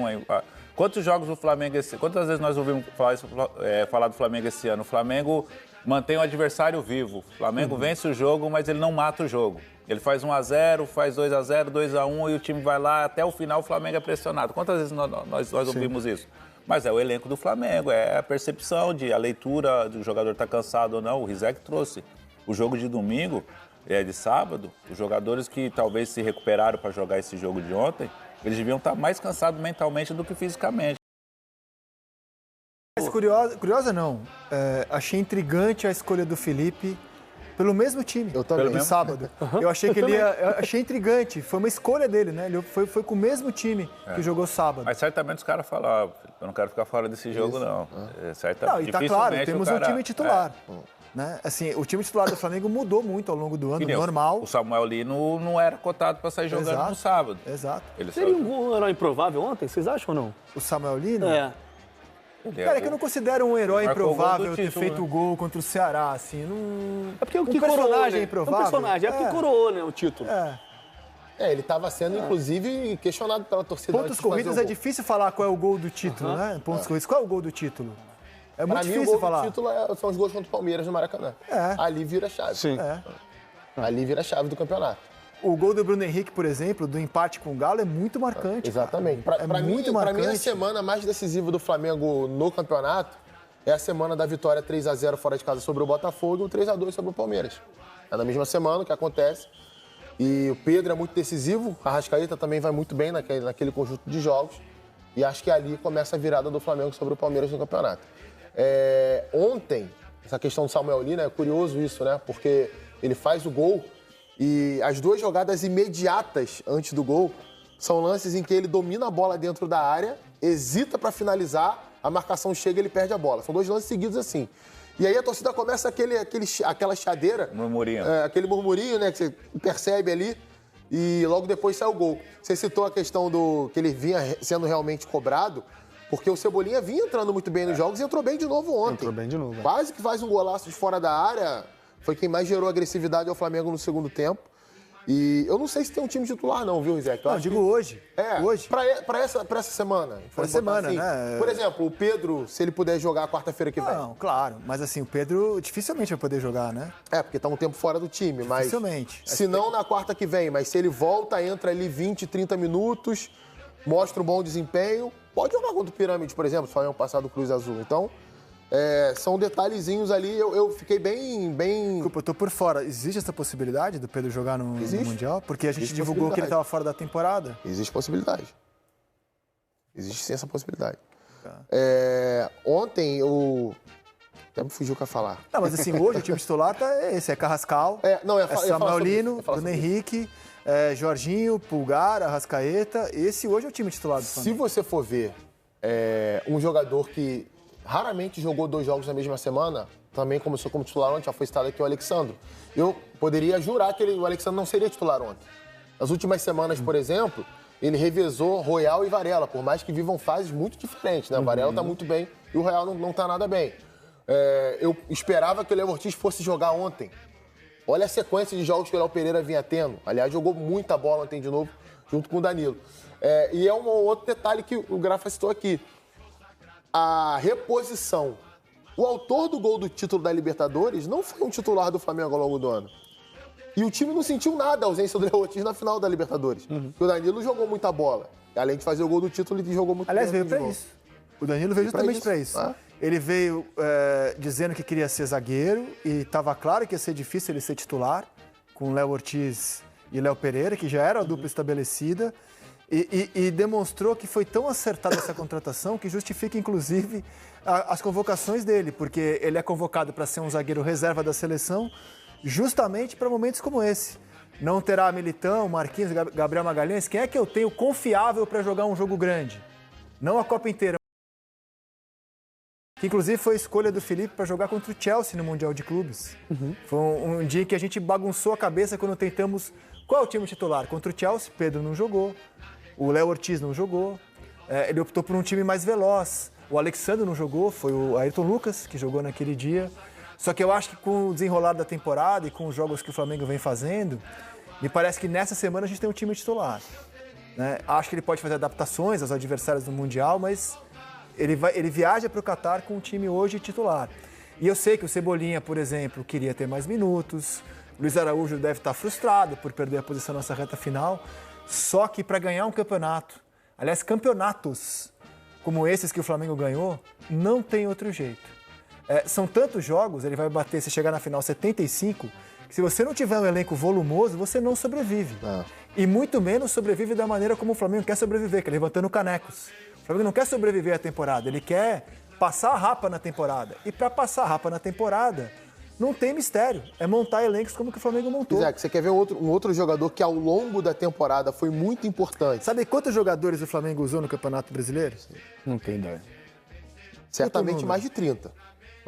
Quantos jogos do Flamengo quantas vezes nós ouvimos falar do Flamengo esse ano? O Flamengo mantém o adversário vivo. O Flamengo vence o jogo, mas ele não mata o jogo. Ele faz 1-0, faz 2-0, 2-1 e o time vai lá até o final, o Flamengo é pressionado. Quantas vezes nós ouvimos isso? Mas é o elenco do Flamengo, é a percepção, a leitura do jogador estar cansado ou não. O Rizek trouxe o jogo de domingo, de sábado, os jogadores que talvez se recuperaram para jogar esse jogo de ontem, eles deviam estar mais cansados mentalmente do que fisicamente. Mas curiosa não, achei intrigante a escolha do Felipe pelo mesmo time. Eu também. De sábado. Eu achei que achei intrigante, foi uma escolha dele, né? Ele foi com o mesmo time que jogou sábado. Mas certamente os caras falam, eu não quero ficar fora desse jogo, não. Não, e tá claro, temos um time titular. Né? Assim, o time titular do Flamengo mudou muito ao longo do ano, normal. O Samuel Lino não era cotado para sair jogando no sábado. Exato. Seria um herói improvável ontem, vocês acham ou não? O Samuel Lino? Cara, é que eu não considero um herói improvável ter feito o gol contra o Ceará, assim, não... É porque o que personagem coroou, né? improvável. É um personagem, porque coroou, né, o título. Ele estava sendo, inclusive, questionado pela torcida. Pontos corridos é difícil falar qual é o gol do título, né? Pontos corridos, qual é o gol do título? É muito difícil falar. O gol do título são os gols contra o Palmeiras no Maracanã. Ali vira a chave. Sim. Ali vira a chave do campeonato. O gol do Bruno Henrique, por exemplo, do empate com o Galo, é muito marcante. Exatamente. Para mim, a semana mais decisiva do Flamengo no campeonato é a semana da vitória 3-0 fora de casa sobre o Botafogo e o 3-2 sobre o Palmeiras. É na mesma semana que acontece. E o Pedro é muito decisivo, a Arrascaeta também vai muito bem naquele conjunto de jogos. E acho que ali começa a virada do Flamengo sobre o Palmeiras no campeonato. Ontem, essa questão do Samuel Lino, é curioso isso, né? Porque ele faz o gol e as 2 jogadas imediatas antes do gol são lances em que ele domina a bola dentro da área, hesita para finalizar, a marcação chega e ele perde a bola. São 2 lances seguidos assim. E aí a torcida começa aquela chadeira. Murmurinho. Aquele murmurinho, né, que você percebe ali. E logo depois sai o gol. Você citou a questão do que ele vinha sendo realmente cobrado. Porque o Cebolinha vinha entrando muito bem nos jogos e entrou bem de novo ontem. Entrou bem de novo. Quase que faz um golaço de fora da área. Foi quem mais gerou agressividade ao Flamengo no segundo tempo. E eu não sei se tem um time titular não, viu, Rizek? Não, digo hoje. Hoje. Pra essa semana. Pra semana, né? Por exemplo, o Pedro, se ele puder jogar quarta-feira que vem. Não, claro. Mas assim, o Pedro dificilmente vai poder jogar, né? Porque tá um tempo fora do time, mas... Dificilmente. Se não na quarta que vem, mas se ele volta, entra ali 20, 30 minutos, mostra um bom desempenho, pode jogar contra o Pirâmide, por exemplo, só ano passado o Cruz Azul. Então, são detalhezinhos ali, eu fiquei bem... Desculpa, eu tô por fora. Existe essa possibilidade do Pedro jogar no Mundial? Porque a gente Existe divulgou que ele possibilidade. estava fora da temporada. Existe possibilidade. Existe sim essa possibilidade. Tá. Ontem, até me fugiu o que eu ia falar. Não, mas assim, hoje o time titular tá esse, é Carrascal, Samuel Lino, Bruno Henrique, Jorginho, Pulgar, Arrascaeta. Esse hoje é o time titular do Se Flamengo. você for ver um jogador que raramente jogou 2 jogos na mesma semana, também começou como titular ontem, já foi citado aqui o Alexandro. Eu poderia jurar que o Alexandro não seria titular ontem. Nas últimas semanas, por exemplo, ele revezou Royal e Varela, por mais que vivam fases muito diferentes, né? O Varela tá muito bem e o Royal não tá nada bem. Eu esperava que o Léo Ortiz fosse jogar ontem. Olha a sequência de jogos que o Léo Pereira vinha tendo. Aliás, jogou muita bola ontem de novo, junto com o Danilo. E é um outro detalhe que o Grafa citou aqui. A reposição. O autor do gol do título da Libertadores não foi um titular do Flamengo ao longo do ano. E o time não sentiu nada a ausência do Léo Ortiz na final da Libertadores. Porque o Danilo jogou muita bola. Além de fazer o gol do título, ele jogou muito Aliás, bem veio pra jogo. isso. O Danilo veio justamente pra isso. Ele veio dizendo que queria ser zagueiro e estava claro que ia ser difícil ele ser titular, com Léo Ortiz e Léo Pereira, que já era a dupla estabelecida, e demonstrou que foi tão acertada essa contratação que justifica, inclusive, as convocações dele, porque ele é convocado para ser um zagueiro reserva da seleção justamente para momentos como esse. Não terá Militão, Marquinhos, Gabriel Magalhães. Quem é que eu tenho confiável para jogar um jogo grande? Não a Copa inteira. Que inclusive foi a escolha do Felipe para jogar contra o Chelsea no Mundial de Clubes. Foi um dia que a gente bagunçou a cabeça quando tentamos... Qual é o time titular? Contra o Chelsea, Pedro não jogou, o Léo Ortiz não jogou, ele optou por um time mais veloz. O Alexandre não jogou, foi o Ayrton Lucas que jogou naquele dia. Só que eu acho que com o desenrolar da temporada e com os jogos que o Flamengo vem fazendo, me parece que nessa semana a gente tem um time titular. Né? Acho que ele pode fazer adaptações aos adversários do Mundial, mas ele viaja para o Catar com o time hoje titular. E eu sei que o Cebolinha, por exemplo, queria ter mais minutos. Luiz Araújo deve estar frustrado por perder a posição nessa reta final. Só que para ganhar um campeonato, aliás, campeonatos como esses que o Flamengo ganhou, não tem outro jeito. São tantos jogos, ele vai bater, se chegar na final 75, que se você não tiver um elenco volumoso, você não sobrevive. E muito menos sobrevive da maneira como o Flamengo quer sobreviver, que é levantando canecos. O Flamengo não quer sobreviver à temporada, ele quer passar a rapa na temporada. E para passar a rapa na temporada, não tem mistério. É montar elencos como que o Flamengo montou. Isaac, você quer ver um outro jogador que ao longo da temporada foi muito importante? Sabe quantos jogadores o Flamengo usou no Campeonato Brasileiro? Não tem ideia. Certamente mais de 30.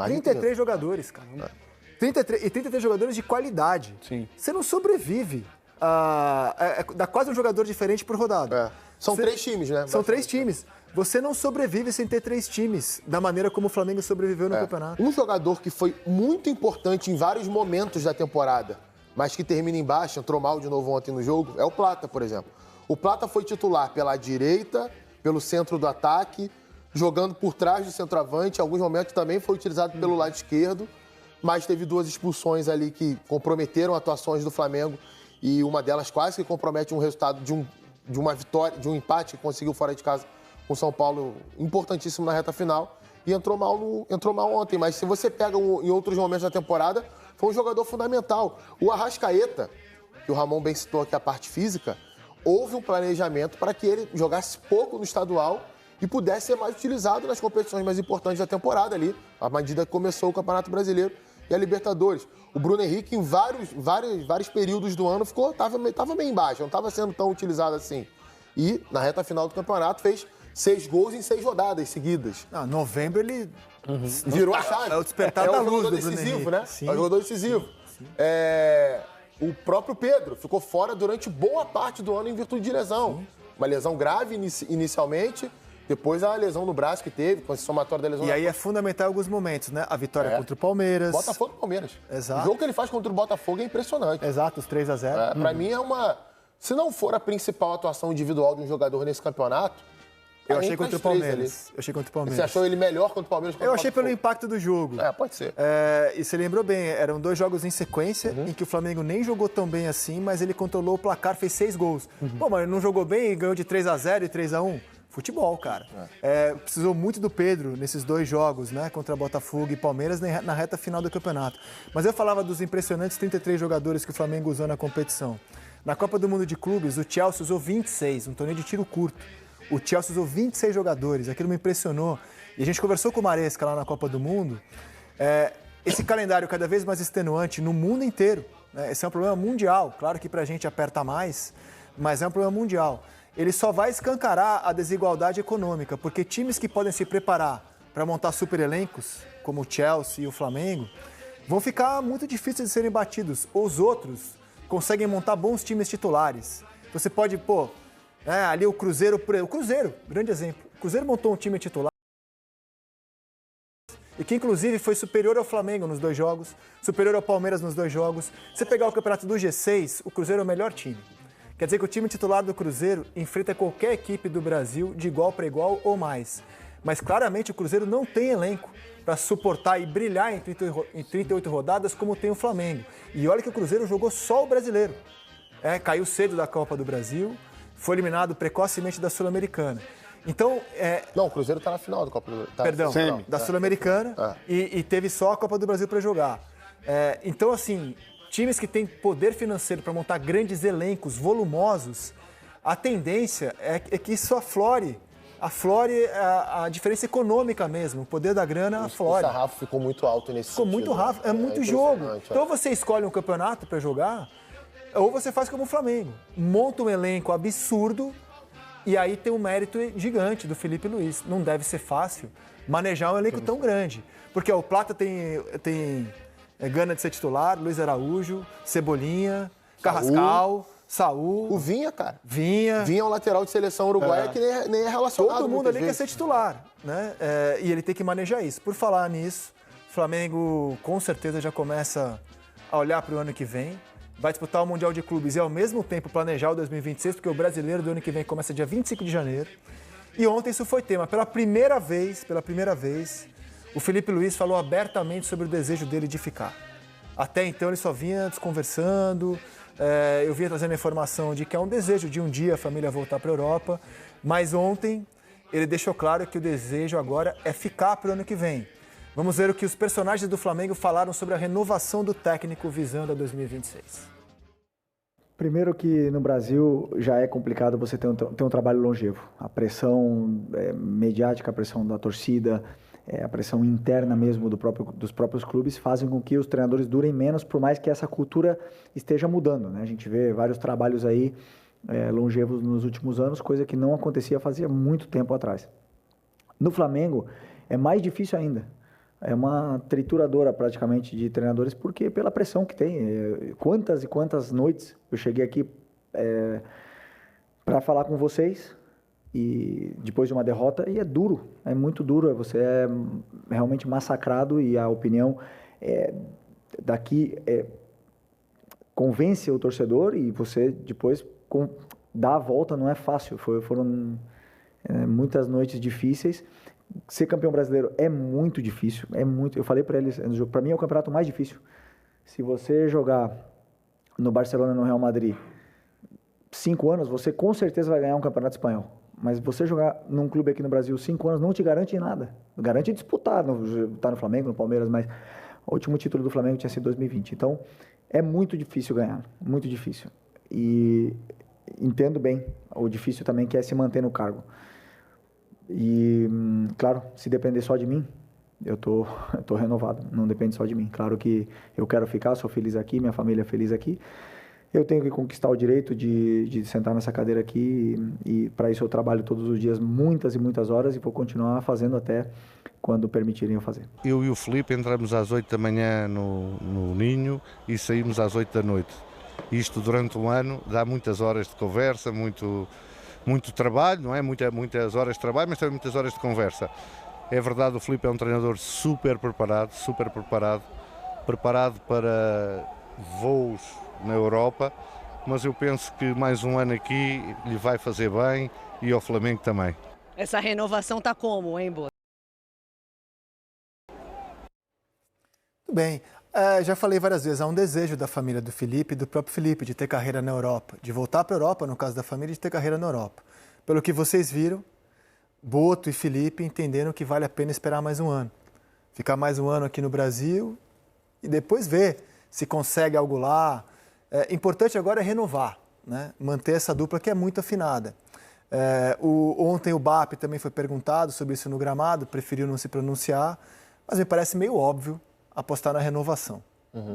33 jogadores, cara. 33 jogadores de qualidade. Sim. Você não sobrevive. Dá quase um jogador diferente por rodada. São 3 times, né? São 3 times. Você não sobrevive sem ter 3 times, da maneira como o Flamengo sobreviveu no campeonato. Um jogador que foi muito importante em vários momentos da temporada, mas que termina embaixo, entrou mal de novo ontem no jogo, é o Plata, por exemplo. O Plata foi titular pela direita, pelo centro do ataque, jogando por trás do centroavante, em alguns momentos também foi utilizado pelo lado esquerdo, mas teve 2 expulsões ali que comprometeram atuações do Flamengo e uma delas quase que compromete um resultado de uma vitória, de um empate que conseguiu fora de casa com o São Paulo, importantíssimo na reta final, e entrou mal ontem. Mas se você pega em outros momentos da temporada, foi um jogador fundamental. O Arrascaeta, que o Ramon bem citou aqui a parte física, houve um planejamento para que ele jogasse pouco no estadual e pudesse ser mais utilizado nas competições mais importantes da temporada ali, à medida que começou o Campeonato Brasileiro e a Libertadores. O Bruno Henrique, em vários períodos do ano, estava meio embaixo, não estava sendo tão utilizado assim. E, na reta final do campeonato, fez 6 gols em 6 rodadas seguidas. Novembro ele virou a chave. É o despertar da luz do Bruno decisivo, Henrique. né? Sim. É o jogador decisivo. O próprio Pedro ficou fora durante boa parte do ano em virtude de lesão. Uma lesão grave inicialmente, Depois a lesão no braço que teve, com esse somatório da lesão. E aí é fundamental em alguns momentos, né? A vitória contra o Palmeiras. Botafogo e Palmeiras. Exato. O jogo que ele faz contra o Botafogo é impressionante. Exato, os 3-0. Pra mim é uma... Se não for a principal atuação individual de um jogador nesse campeonato... Eu achei contra o Palmeiras. Você achou ele melhor contra o Palmeiras? Eu achei pelo impacto do jogo. Pode ser. E você lembrou bem, eram 2 jogos em sequência, em que o Flamengo nem jogou tão bem assim, mas ele controlou o placar, fez 6 gols. Pô, mas não jogou bem e ganhou de 3-0 e 3-1? Futebol, cara. Precisou muito do Pedro nesses 2 jogos, né? Contra Botafogo e Palmeiras na reta final do campeonato. Mas eu falava dos impressionantes 33 jogadores que o Flamengo usou na competição. Na Copa do Mundo de Clubes, o Chelsea usou 26, um torneio de tiro curto. O Chelsea usou 26 jogadores, aquilo me impressionou. E a gente conversou com o Maresca lá na Copa do Mundo. Esse calendário cada vez mais extenuante no mundo inteiro, né? Esse é um problema mundial. Claro que pra gente aperta mais, mas é um problema mundial. Ele só vai escancarar a desigualdade econômica, porque times que podem se preparar para montar super elencos, como o Chelsea e o Flamengo, vão ficar muito difíceis de serem batidos. Os outros conseguem montar bons times titulares. Você pode, ali o Cruzeiro, grande exemplo. O Cruzeiro montou um time titular e que inclusive foi superior ao Flamengo nos 2 jogos, superior ao Palmeiras nos 2 jogos. Se pegar o campeonato do G6, o Cruzeiro é o melhor time. Quer dizer que o time titular do Cruzeiro enfrenta qualquer equipe do Brasil de igual para igual ou mais. Mas claramente o Cruzeiro não tem elenco para suportar e brilhar em 38 rodadas como tem o Flamengo. E olha que o Cruzeiro jogou só o brasileiro. Caiu cedo da Copa do Brasil, foi eliminado precocemente da Sul-Americana. Então, Não, o Cruzeiro está na final da Copa do Brasil. Perdão, da Sul-Americana e teve só a Copa do Brasil para jogar. Então, assim, times que têm poder financeiro para montar grandes elencos volumosos, a tendência é que isso aflore a diferença econômica mesmo, o poder da grana aflore. O sarrafo ficou muito alto nesse sentido. Ficou muito rápido, é muito jogo. Então você escolhe um campeonato para jogar, ou você faz como o Flamengo, monta um elenco absurdo e aí tem um mérito gigante do Felipe Luiz. Não deve ser fácil manejar um elenco tão grande, porque o Plata tem gana de ser titular, Luiz Araújo, Cebolinha, Carrascal, Saúl. O Vinha, cara. Vinha é um lateral de seleção uruguaia que nem é relacionado. Todo mundo ali quer ser titular, né? E ele tem que manejar isso. Por falar nisso, o Flamengo com certeza já começa a olhar para o ano que vem. Vai disputar o Mundial de Clubes e ao mesmo tempo planejar o 2026, porque o brasileiro do ano que vem começa dia 25 de janeiro. E ontem isso foi tema. Pela primeira vez, o Felipe Luiz falou abertamente sobre o desejo dele de ficar. Até então ele só vinha desconversando, eu vinha trazendo a informação de que é um desejo de um dia a família voltar para a Europa, mas ontem ele deixou claro que o desejo agora é ficar para o ano que vem. Vamos ver o que os personagens do Flamengo falaram sobre a renovação do técnico visando a 2026. Primeiro que no Brasil já é complicado você ter um trabalho longevo. A pressão mediática, a pressão da torcida, a pressão interna mesmo dos próprios clubes fazem com que os treinadores durem menos, por mais que essa cultura esteja mudando, né? A gente vê vários trabalhos aí longevos nos últimos anos, coisa que não acontecia fazia muito tempo atrás. No Flamengo é mais difícil ainda. É uma trituradora praticamente de treinadores, porque pela pressão que tem. Quantas e quantas noites eu cheguei aqui para falar com vocês e depois de uma derrota, e é duro, é muito duro, você é realmente massacrado e a opinião daqui convence o torcedor e você depois dá a volta, não é fácil, foram muitas noites difíceis. Ser campeão brasileiro é muito difícil, eu falei para eles, para mim é o campeonato mais difícil. Se você jogar no Barcelona, no Real Madrid, 5 anos, você com certeza vai ganhar um campeonato espanhol. Mas você jogar num clube aqui no Brasil 5 anos não te garante nada. Garante disputar, tá no Flamengo, no Palmeiras, mas o último título do Flamengo tinha sido 2020. Então, é muito difícil ganhar, muito difícil. E entendo bem o difícil também que é se manter no cargo. E, claro, se depender só de mim, eu tô renovado, não depende só de mim. Claro que eu quero ficar, sou feliz aqui, minha família é feliz aqui. Eu tenho que conquistar o direito de sentar nessa cadeira aqui e para isso eu trabalho todos os dias, muitas e muitas horas, e vou continuar fazendo até quando permitirem eu fazer. Eu e o Filipe entramos às 8 da manhã no Ninho e saímos às 8 da noite. Isto durante um ano dá muitas horas de conversa, muito trabalho, não é? Muitas horas de trabalho, mas também muitas horas de conversa. É verdade, o Filipe é um treinador super preparado para voos na Europa, mas eu penso que mais um ano aqui lhe vai fazer bem e ao Flamengo também. Essa renovação tá como, hein, Boa? Tudo bem. Já falei várias vezes, há um desejo da família do Filipe e do próprio Filipe de ter carreira na Europa, de voltar para a Europa, no caso da família, de ter carreira na Europa. Pelo que vocês viram, Boto e Filipe entenderam que vale a pena esperar mais um ano. Ficar mais um ano aqui no Brasil e depois ver se consegue algo lá. Importante agora é renovar, né? Manter essa dupla que é muito afinada. Ontem o BAP também foi perguntado sobre isso no gramado, preferiu não se pronunciar, mas me parece meio óbvio apostar na renovação.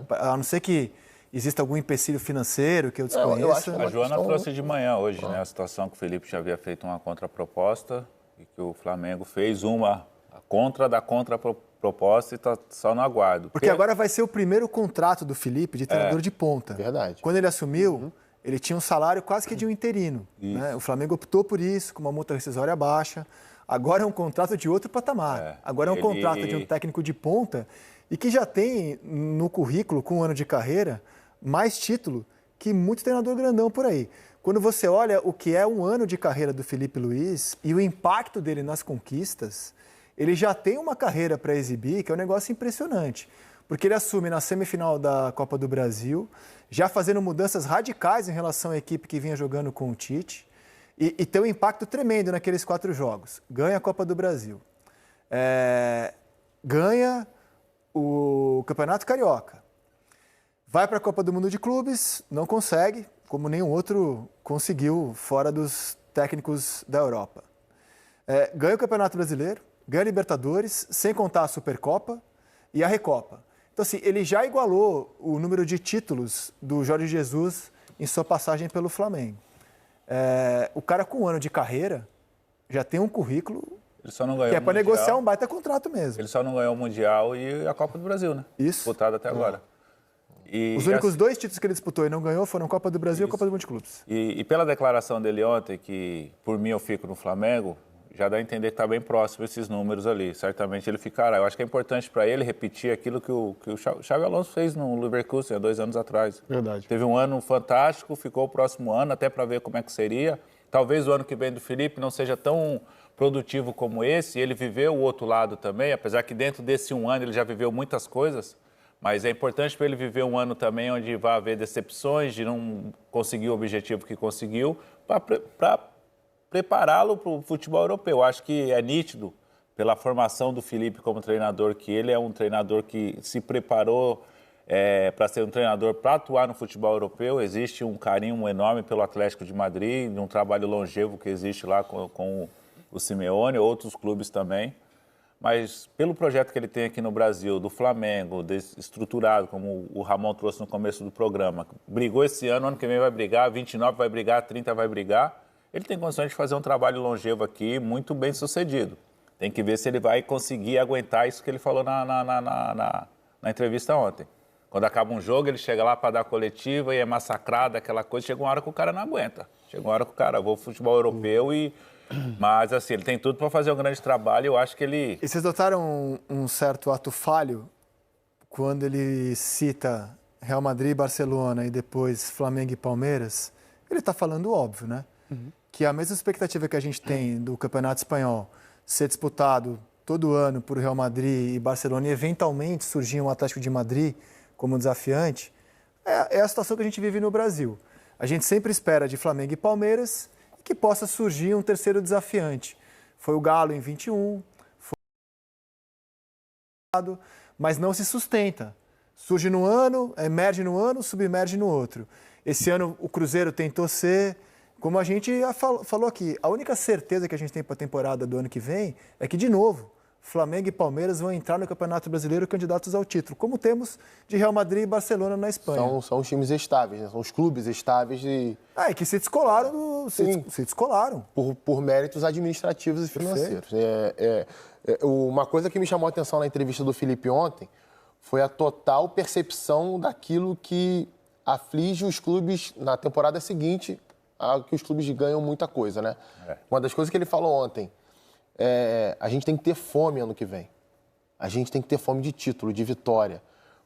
A não ser que exista algum empecilho financeiro que eu desconheça. Eu acho que A Joana trouxe de manhã hoje, né? A situação que o Filipe já havia feito uma contraproposta e que o Flamengo fez uma contra da contraproposta e está só no aguardo. Porque agora vai ser o primeiro contrato do Filipe de treinador de ponta. Verdade. Quando ele assumiu, ele tinha um salário quase que de um interino. Né? O Flamengo optou por isso, com uma multa rescisória baixa. Agora é um contrato de outro patamar. Agora é um contrato de um técnico de ponta e que já tem no currículo, com um ano de carreira, mais título que muito treinador grandão por aí. Quando você olha o que é um ano de carreira do Filipe Luiz e o impacto dele nas conquistas, ele já tem uma carreira para exibir que é um negócio impressionante. Porque ele assume na semifinal da Copa do Brasil, já fazendo mudanças radicais em relação à equipe que vinha jogando com o Tite, e tem um impacto tremendo naqueles 4 jogos. Ganha a Copa do Brasil, ganha o Campeonato Carioca, vai para a Copa do Mundo de Clubes, não consegue, como nenhum outro conseguiu fora dos técnicos da Europa. Ganha o Campeonato Brasileiro, ganha a Libertadores, sem contar a Supercopa e a Recopa. Então, assim, ele já igualou o número de títulos do Jorge Jesus em sua passagem pelo Flamengo. O cara com um ano de carreira já tem um currículo Ele só não ganhou que é para negociar um baita contrato mesmo. Ele só não ganhou o Mundial e a Copa do Brasil, né? Isso. Disputado até agora. E Os únicos 2 títulos que ele disputou e não ganhou foram Copa do Brasil e Copa do Mundo de Clubes. E pela declaração dele ontem, que por mim eu fico no Flamengo, já dá a entender que está bem próximo esses números ali. Certamente ele ficará. Eu acho que é importante para ele repetir aquilo que o Xabi Alonso fez no Leverkusen há 2 anos atrás. Verdade. Teve um ano fantástico, ficou o próximo ano até para ver como é que seria. Talvez o ano que vem do Filipe não seja tão produtivo como esse. Ele viveu o outro lado também, apesar que dentro desse um ano ele já viveu muitas coisas. Mas é importante para ele viver um ano também onde vai haver decepções, de não conseguir o objetivo que conseguiu, para prepará-lo para o futebol europeu. Acho que é nítido, pela formação do Filipe como treinador, que ele é um treinador que se preparou para ser um treinador para atuar no futebol europeu. Existe um carinho enorme pelo Atlético de Madrid, um trabalho longevo que existe lá com o Simeone, outros clubes também. Mas pelo projeto que ele tem aqui no Brasil, do Flamengo, estruturado, como o Ramon trouxe no começo do programa, brigou esse ano que vem vai brigar, 29 vai brigar, 30 vai brigar, ele tem condições de fazer um trabalho longevo aqui, muito bem sucedido. Tem que ver se ele vai conseguir aguentar isso que ele falou na entrevista ontem. Quando acaba um jogo, ele chega lá para dar coletiva e é massacrado, aquela coisa, chega uma hora que o cara não aguenta. Chega uma hora que o cara, vou pro futebol europeu e... Mas, assim, ele tem tudo para fazer um grande trabalho e eu acho que ele... E vocês notaram um certo ato falho quando ele cita Real Madrid, Barcelona e depois Flamengo e Palmeiras? Ele está falando óbvio, né? Que a mesma expectativa que a gente tem do Campeonato Espanhol ser disputado todo ano por Real Madrid e Barcelona e eventualmente surgir um Atlético de Madrid como desafiante, é a situação que a gente vive no Brasil. A gente sempre espera de Flamengo e Palmeiras que possa surgir um terceiro desafiante. Foi o Galo em 21, mas não se sustenta. Surge no ano, emerge no ano, submerge no outro. Esse ano o Cruzeiro tentou ser, como a gente falou aqui, a única certeza que a gente tem para a temporada do ano que vem é que, de novo, Flamengo e Palmeiras vão entrar no Campeonato Brasileiro candidatos ao título, como temos de Real Madrid e Barcelona na Espanha. São os times estáveis, né? São os clubes estáveis e que se descolaram, se descolaram. Por méritos administrativos e financeiros. Uma coisa que me chamou a atenção na entrevista do Filipe ontem foi a total percepção daquilo que aflige os clubes na temporada seguinte que os clubes ganham muita coisa, né? Uma das coisas que ele falou ontem, a gente tem que ter fome ano que vem. A gente tem que ter fome de título, de vitória.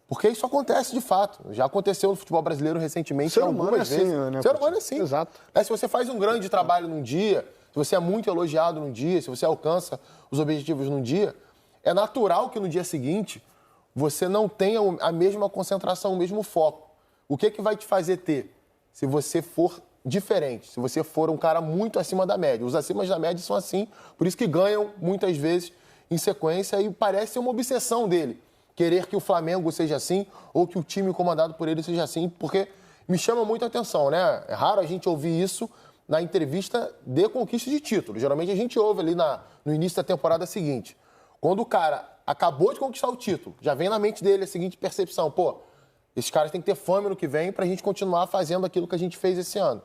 Porque isso acontece de fato. Já aconteceu no futebol brasileiro recentemente algumas vezes. Né, ser humano é assim. Exato. Se você faz um grande trabalho num dia, se você é muito elogiado num dia, se você alcança os objetivos num dia, é natural que no dia seguinte você não tenha a mesma concentração, o mesmo foco. O que vai te fazer ter? Se você for diferente, se você for um cara muito acima da média. Os acima da média são assim, por isso que ganham muitas vezes em sequência e parece ser uma obsessão dele. Querer que o Flamengo seja assim ou que o time comandado por ele seja assim, porque me chama muita atenção, né? É raro a gente ouvir isso na entrevista de conquista de título. Geralmente a gente ouve ali no início da temporada seguinte. Quando o cara acabou de conquistar o título, já vem na mente dele a seguinte percepção, pô, esses caras têm que ter fome no que vem pra gente continuar fazendo aquilo que a gente fez esse ano.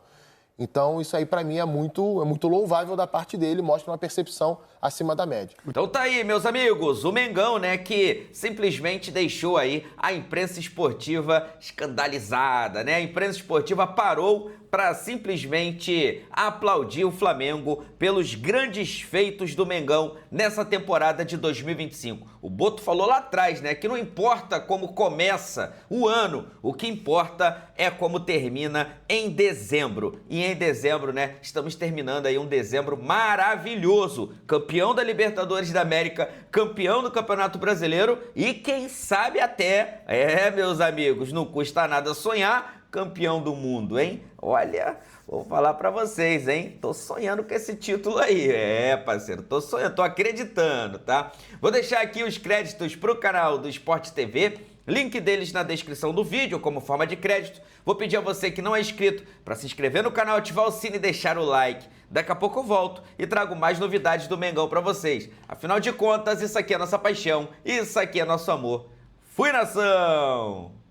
Então, isso aí, pra mim, é muito louvável da parte dele, mostra uma percepção acima da média. Então tá aí, meus amigos, o Mengão, né, que simplesmente deixou aí a imprensa esportiva escandalizada, né? A imprensa esportiva parou para simplesmente aplaudir o Flamengo pelos grandes feitos do Mengão nessa temporada de 2025. O Boto falou lá atrás, né, que não importa como começa o ano, o que importa é como termina em dezembro. E em dezembro, né, estamos terminando aí um dezembro maravilhoso. Campeão da Libertadores da América, campeão do Campeonato Brasileiro e quem sabe até, meus amigos, não custa nada sonhar, campeão do mundo, hein? Olha, vou falar pra vocês, hein? Tô sonhando com esse título aí. Parceiro, tô sonhando, tô acreditando, tá? Vou deixar aqui os créditos pro canal do Sport TV, link deles na descrição do vídeo como forma de crédito. Vou pedir a você que não é inscrito para se inscrever no canal, ativar o sino e deixar o like. Daqui a pouco eu volto e trago mais novidades do Mengão pra vocês. Afinal de contas, isso aqui é nossa paixão, isso aqui é nosso amor. Fui, nação!